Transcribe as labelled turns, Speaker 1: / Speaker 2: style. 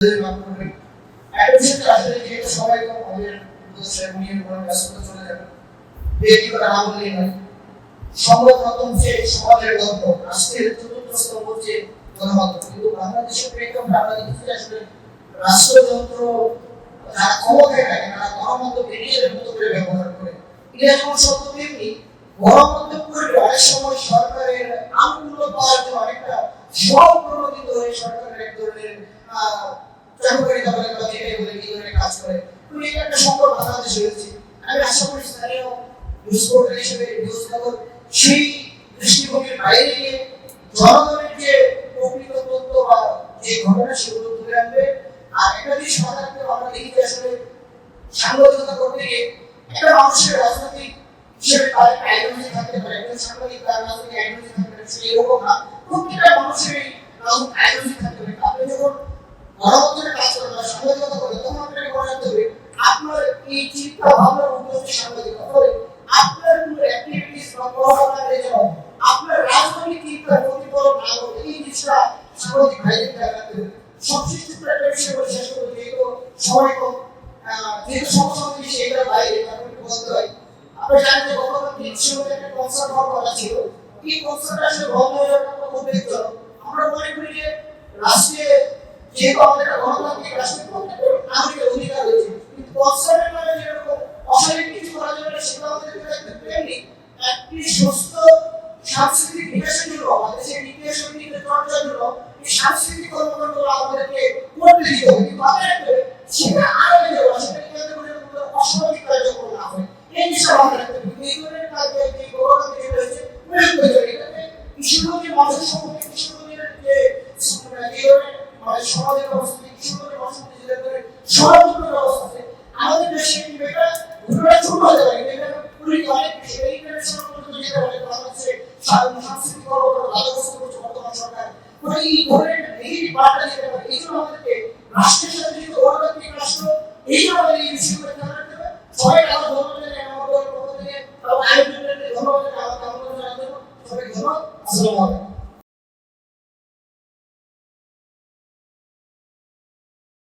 Speaker 1: সংবাদ মাধ্যম যে সমাজের গল্প আজকের চতুর্থ স্তম্ভ যে গণমাধ্যম, কিন্তু বাংলাদেশের প্রেক্ষাপটে আমরা দেখছি আসলে রাষ্ট্রযন্ত্র যারা ক্ষমতায় থাকে তারা গণমাধ্যমকে নিজেদের মতো করে ব্যবহার করে। এটা যেমন সত্য তেমনি গণমাধ্যম করে অনেক সময় সরকারের আনুকূল্য পাওয়ার জন্য অনেকটা স্বপ্রণোদিত হয়ে সরকারের এক ধরনের চাকরিটা বলে বা যেটাই বলে এই ধরনের কাজ করে। তো এটা একটা সংকট বাংলাদেশে হয়েছে। আমি আশা করি স্থানীয় নিউজ পোর্টাল হিসেবে নিউজ খবর সেই দৃষ্টিভঙ্গির বাইরে গিয়ে জনগণের যে প্রকৃত তথ্য বা যে ঘটনা সেগুলো তুলে আনবে। আর একটা জিনিস মাথায় রাখতে আমরা দেখি যে আসলে সাংবাদিকতা করতে গিয়ে একটা মানুষের রাজনৈতিক হিসেবে তার একটা আইডিওলজি থাকতে পারে, একজন সাংবাদিক তার রাজনৈতিক আইডিওলজি থাকতে পারে, সে এরকম না। প্রত্যেকটা মানুষের এই রাজনৈতিক আইডিওলজি থাকতে পারে। আপনি যখন গণমাধ্যমে কাজ করেন বা সাংবাদিকতা করেন তখন আপনাকে মনে রাখতে হবে আপনার এই চিন্তা ভাবনার উদ্দেশ্য সাংবাদিকতা করে আপনার কোনো অ্যাক্টিভিটিস বা প্রভাবনা যেন আপনার রাজনৈতিক চিন্তার প্রতিফলন না করে এই জিনিসটা সাংবাদিক ভাইদের খেয়াল রাখতে হবে। সবশেষ একটা বিষয় বলে শেষ করবো, যেহেতু সময় কম, যেহেতু সমস্যা হচ্ছে সেইটার বাইরে আপনাকে বলতে হয়। আপনারা জানেন যে গতকাল বিশ্বব্যাপী একটা কনসার্ট হওয়ার কথা ছিল, এই কনসার্টটা আসলে বন্ধ হয়ে যাওয়ার কথা উদ্বেগজনক। আমরা মনে করি যে রাষ্ট্রে যেহেতু আমাদের একটা গণতান্ত্রিক রাষ্ট্রের প্রত্যেকটা নাগরিকের অধিকার রয়েছে, কিন্তু কনসার্টের নামে যেরকম অশালীন কিছু করা যাবে না সেটা আমাদের দেখতে পেলেনি। একটি সুস্থ সাংস্কৃতিক বিকাশের জন্য আমাদের সেই ইতিহাস ঐতিহ্যের চর্চার জন্য এই সাংস্কৃতিক কর্মকাণ্ডগুলো আমাদেরকে করতে দিতে হবে, কিন্তু মাথায় রাখতে হবে সেটা আড়ালে যাওয়া, সেটা কেন্দ্র করে কোনো অসামাজিক কার্যক্রম না হয় এই জিনিসটা মাথায় রাখতে হবে। এই ধরনের কাজে যে গণতন্ত্র যেটা হয়েছে প্রয়োগ হয়েছে এটাতে কৃষিগঞ্জের মানুষের সম্পর্কে কৃষিগঞ্জের যে মানে সমাজের ব্যবস্থা কৃষিগঞ্জের মানুষের যে ধরনের সমাজের ব্যবস্থা আছে আমাদের দেশে কিন্তু এটা ঘটনা ছোট হতে পারে, এটা পুরো অনেক বেশি এই ইন্টারন্যাশনাল পর্যন্ত যেতে পারে। বাংলাদেশে সাংস্কৃতিক কর্মকাণ্ড বাধাগ্রস্ত করছে বর্তমান সরকার, মানে এই ধরনের নেগেটিভ বার্তা যেতে পারে। এই জন্য আমাদেরকে রাষ্ট্রের সাথে যেহেতু গণতান্ত্রিক রাষ্ট্র, এই জন্য আমাদের এই বিষয়গুলো খেয়াল রাখতে হবে। সবাই আলাদা ধর্ম জানে আমাদের পক্ষ থেকে আয়োজনের ধন্যবাদ জানাতে সবাইকে ধন্যবাদ। আসসালামু আলাইকুম।